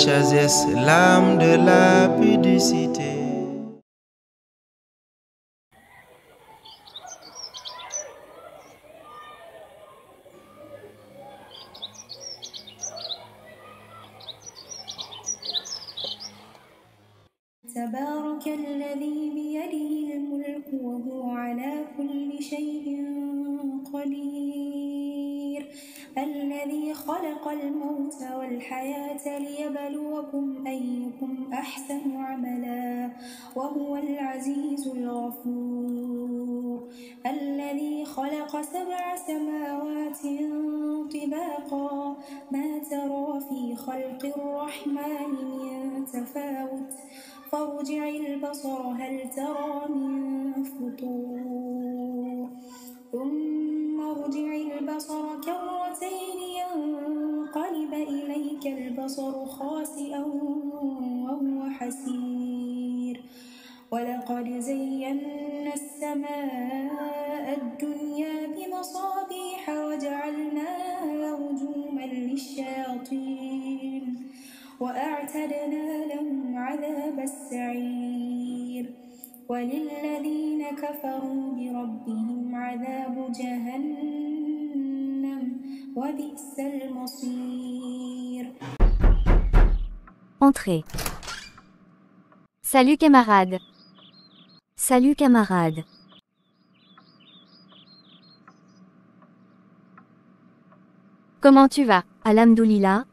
sagesse, l'âme de la pudicité. تبارك الذي بيده الملك وهو على كل شيء قدير الذي خلق الموت والحياة ليبلوكم أيكم أحسن عملا وهو العزيز الغفور الذي خلق 7 سماوات طباقا ما ترى في خلق الرحمن من تفاوت فارجع البصر هل ترى من فطور ثم ارجع البصر كرتين ينقلب إليك البصر خاسئا وهو حسير ولقد زينا السماء الدنيا بمصابيح وجعلناها رجوما للشياطين وأعتدنا لهم عذاب السعير وللذين كفروا بربهم عذاب جهنم وبئس المصير. Entrée. Salut camarade. Salut camarade. Comment tu vas? Alhamdoulilah.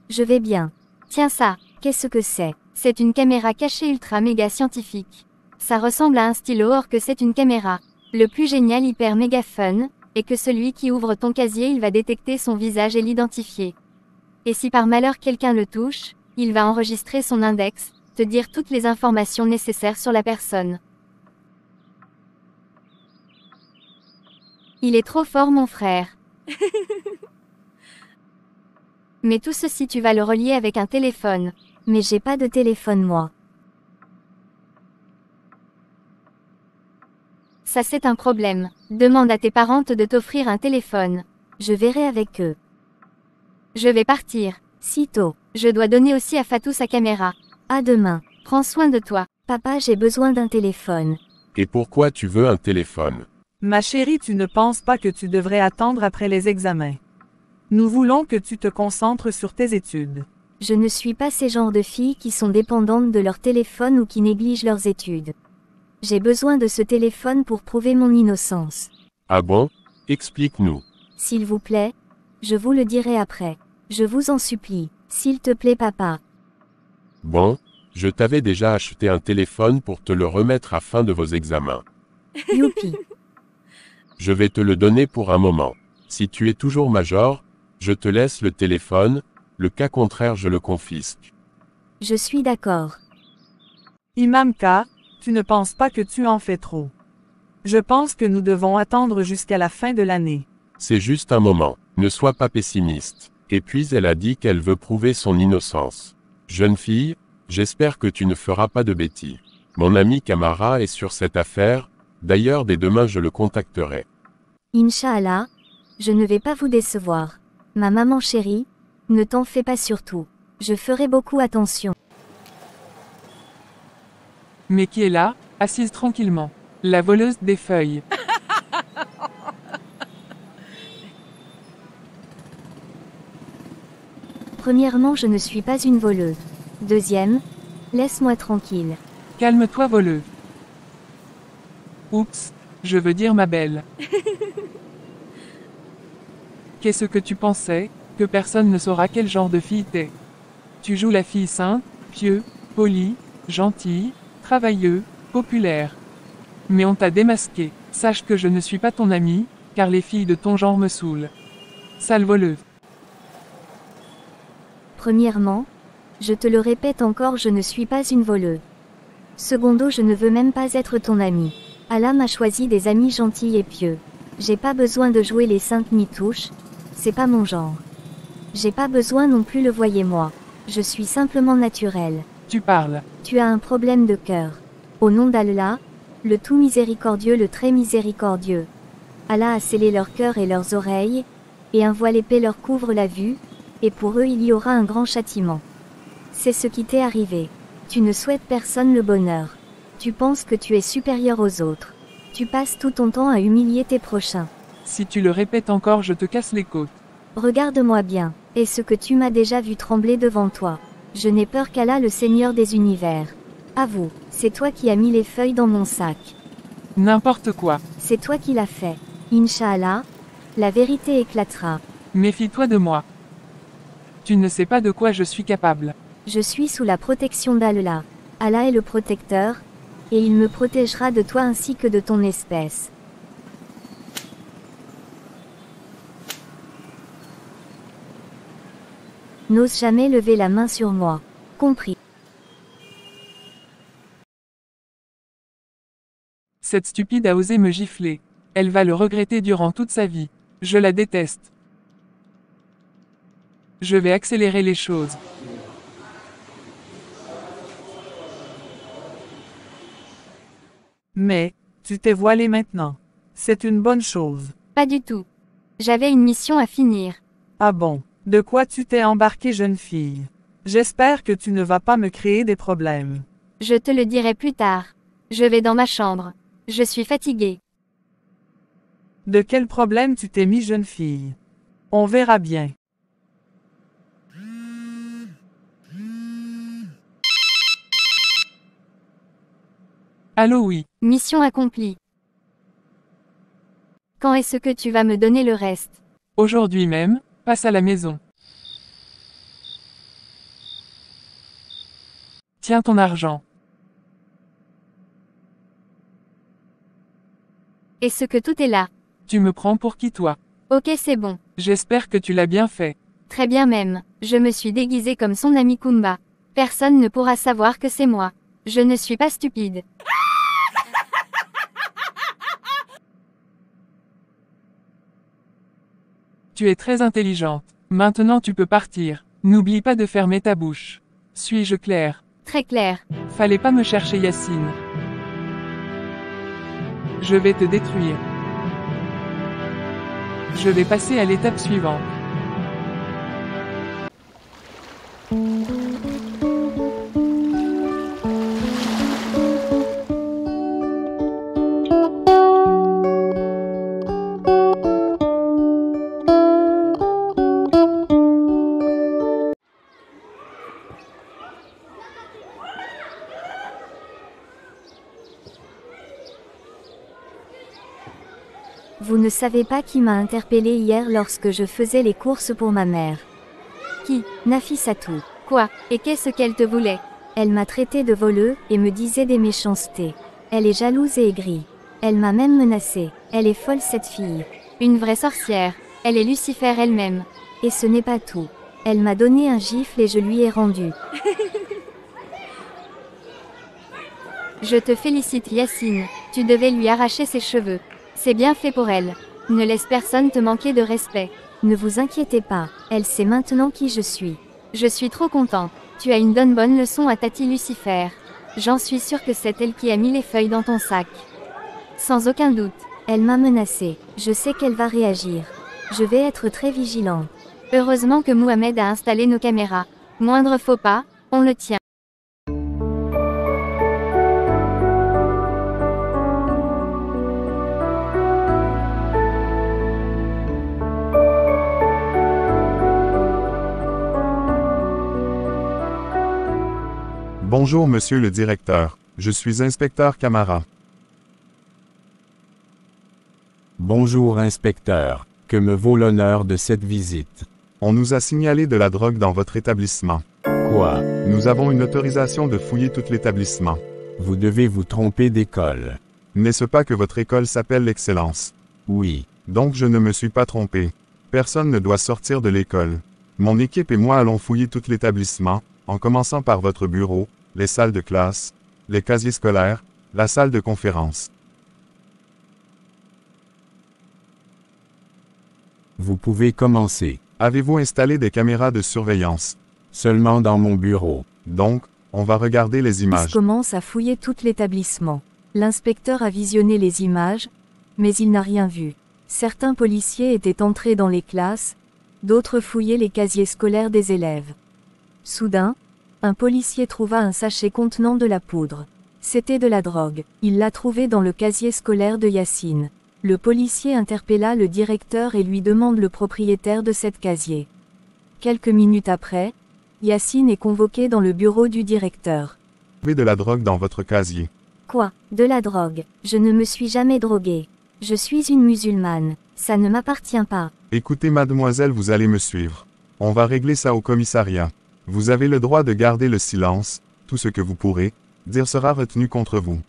Je vais bien. Tiens ça, qu'est-ce que c'est? C'est une caméra cachée ultra méga scientifique. Ça ressemble à un stylo or que c'est une caméra. Le plus génial hyper méga fun, est que celui qui ouvre ton casier il va détecter son visage et l'identifier. Et si par malheur quelqu'un le touche, il va enregistrer son index, te dire toutes les informations nécessaires sur la personne. Il est trop fort mon frère. Mais tout ceci tu vas le relier avec un téléphone. Mais j'ai pas de téléphone moi. Ça c'est un problème. Demande à tes parents de t'offrir un téléphone. Je verrai avec eux. Je vais partir. Sitôt. Je dois donner aussi à Fatou sa caméra. À demain. Prends soin de toi. Papa j'ai besoin d'un téléphone. Et pourquoi tu veux un téléphone? Ma chérie, tu ne penses pas que tu devrais attendre après les examens. Nous voulons que tu te concentres sur tes études. Je ne suis pas ces genres de filles qui sont dépendantes de leur téléphone ou qui négligent leurs études. J'ai besoin de ce téléphone pour prouver mon innocence. Ah bon? Explique-nous. S'il vous plaît, je vous le dirai après. Je vous en supplie, s'il te plaît papa. Bon, je t'avais déjà acheté un téléphone pour te le remettre à fin de vos examens. Youpi. Je vais te le donner pour un moment. Si tu es toujours major, je te laisse le téléphone, le cas contraire je le confisque. Je suis d'accord. Imam K, tu ne penses pas que tu en fais trop. Je pense que nous devons attendre jusqu'à la fin de l'année. C'est juste un moment, ne sois pas pessimiste. Et puis elle a dit qu'elle veut prouver son innocence. Jeune fille, j'espère que tu ne feras pas de bêtises. Mon ami Camara est sur cette affaire, d'ailleurs dès demain je le contacterai. Inch'Allah, je ne vais pas vous décevoir. Ma maman chérie, ne t'en fais pas surtout. Je ferai beaucoup attention. Mais qui est là, assise tranquillement? La voleuse des feuilles. Premièrement, je ne suis pas une voleuse. Deuxième, laisse-moi tranquille. Calme-toi voleuse. Oups, je veux dire ma belle. Qu'est-ce que tu pensais, que personne ne saura quel genre de fille t'es? Tu joues la fille sainte, pieuse, polie, gentille, travailleuse, populaire. Mais on t'a démasqué. Sache que je ne suis pas ton amie, car les filles de ton genre me saoulent. Sale voleuse. Premièrement, je te le répète encore, je ne suis pas une voleuse. Secondo, je ne veux même pas être ton ami. Allah m'a choisi des amis gentils et pieux. J'ai pas besoin de jouer les saintes ni touches, c'est pas mon genre. J'ai pas besoin non plus, le voyez-moi. Je suis simplement naturelle. Tu parles. Tu as un problème de cœur. Au nom d'Allah, le tout miséricordieux, le très miséricordieux. Allah a scellé leur cœur et leurs oreilles, et un voile épais leur couvre la vue, et pour eux il y aura un grand châtiment. C'est ce qui t'est arrivé. Tu ne souhaites personne le bonheur. Tu penses que tu es supérieur aux autres. Tu passes tout ton temps à humilier tes prochains. Si tu le répètes encore, je te casse les côtes. Regarde-moi bien. Est-ce que tu m'as déjà vu trembler devant toi? Je n'ai peur qu'Allah le Seigneur des univers. Avoue, c'est toi qui as mis les feuilles dans mon sac. N'importe quoi. C'est toi qui l'as fait. Inch'Allah, la vérité éclatera. Méfie-toi de moi. Tu ne sais pas de quoi je suis capable. Je suis sous la protection d'Allah. Allah est le protecteur, et il me protégera de toi ainsi que de ton espèce. N'ose jamais lever la main sur moi. Compris. Cette stupide a osé me gifler. Elle va le regretter durant toute sa vie. Je la déteste. Je vais accélérer les choses. Mais, tu t'es voilé maintenant. C'est une bonne chose. Pas du tout. J'avais une mission à finir. Ah bon, de quoi tu t'es embarquée, jeune fille? J'espère que tu ne vas pas me créer des problèmes. Je te le dirai plus tard. Je vais dans ma chambre. Je suis fatiguée. De quel problème tu t'es mis, jeune fille? On verra bien. Allô, oui. Mission accomplie. Quand est-ce que tu vas me donner le reste? Aujourd'hui même, passe à la maison. Tiens ton argent. Est-ce que tout est là? Tu me prends pour qui, toi? Ok, c'est bon. J'espère que tu l'as bien fait. Très bien même. Je me suis déguisée comme son ami Kumba. Personne ne pourra savoir que c'est moi. Je ne suis pas stupide. Tu es très intelligente. Maintenant tu peux partir. N'oublie pas de fermer ta bouche. Suis-je clair? Très clair. Fallait pas me chercher, Yacine. Je vais te détruire. Je vais passer à l'étape suivante. Vous ne savez pas qui m'a interpellé hier lorsque je faisais les courses pour ma mère. Qui? Nafissatou. Quoi? Et qu'est-ce qu'elle te voulait? Elle m'a traité de voleuse et me disait des méchancetés. Elle est jalouse et aigrie. Elle m'a même menacée. Elle est folle, cette fille. Une vraie sorcière. Elle est Lucifer elle-même. Et ce n'est pas tout. Elle m'a donné un gifle et je lui ai rendu. Je te félicite, Yacine. Tu devais lui arracher ses cheveux. C'est bien fait pour elle. Ne laisse personne te manquer de respect. Ne vous inquiétez pas, elle sait maintenant qui je suis. Je suis trop content. Tu as une bonne leçon à Tati Lucifer. J'en suis sûre que c'est elle qui a mis les feuilles dans ton sac. Sans aucun doute. Elle m'a menacée. Je sais qu'elle va réagir. Je vais être très vigilante. Heureusement que Mohamed a installé nos caméras. Moindre faux pas, on le tient. Bonjour monsieur le directeur, je suis inspecteur Camara. Bonjour inspecteur, que me vaut l'honneur de cette visite? On nous a signalé de la drogue dans votre établissement. Quoi? Nous avons une autorisation de fouiller tout l'établissement. Vous devez vous tromper d'école. N'est-ce pas que votre école s'appelle l'Excellence? Oui. Donc je ne me suis pas trompé. Personne ne doit sortir de l'école. Mon équipe et moi allons fouiller tout l'établissement, en commençant par votre bureau, les salles de classe, les casiers scolaires, la salle de conférence. Vous pouvez commencer. Avez-vous installé des caméras de surveillance? Seulement dans mon bureau. Donc, on va regarder les Il images. commence à fouiller tout l'établissement. L'inspecteur a visionné les images, mais il n'a rien vu. Certains policiers étaient entrés dans les classes, d'autres fouillaient les casiers scolaires des élèves. Soudain, Un policier trouva un sachet contenant de la poudre. C'était de la drogue. Il l'a trouvé dans le casier scolaire de Yacine. Le policier interpella le directeur et lui demande le propriétaire de cette casier. Quelques minutes après, Yacine est convoqué dans le bureau du directeur. Vous avez de la drogue dans votre casier. Quoi? De la drogue? Je ne me suis jamais droguée. Je suis une musulmane. Ça ne m'appartient pas. Écoutez mademoiselle, vous allez me suivre. On va régler ça au commissariat. Vous avez le droit de garder le silence, tout ce que vous pourrez dire sera retenu contre vous.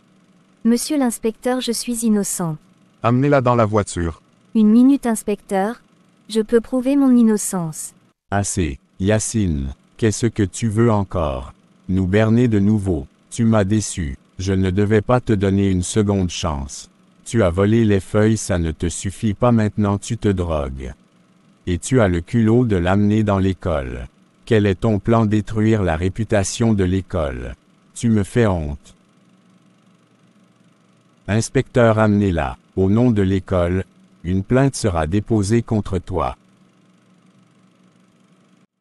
Monsieur l'inspecteur, je suis innocent. Amenez-la dans la voiture. Une minute, inspecteur. Je peux prouver mon innocence. Assez, Yacine, qu'est-ce que tu veux encore? Nous berner de nouveau, tu m'as déçu, je ne devais pas te donner une seconde chance. Tu as volé les feuilles, ça ne te suffit pas, maintenant tu te drogues. Et tu as le culot de l'amener dans l'école. Quel est ton plan? Détruire la réputation de l'école. Tu me fais honte. Inspecteur, amenez-la. Au nom de l'école, une plainte sera déposée contre toi.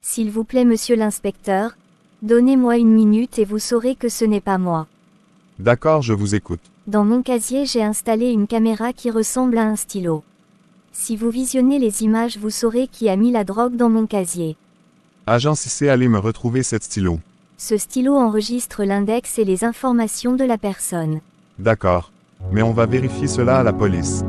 S'il vous plaît, monsieur l'inspecteur, donnez-moi une minute et vous saurez que ce n'est pas moi. D'accord, je vous écoute. Dans mon casier, j'ai installé une caméra qui ressemble à un stylo. Si vous visionnez les images, vous saurez qui a mis la drogue dans mon casier. Agent Cissé, allez me retrouver cet stylo. Ce stylo enregistre l'index et les informations de la personne. D'accord. Mais on va vérifier cela à la police.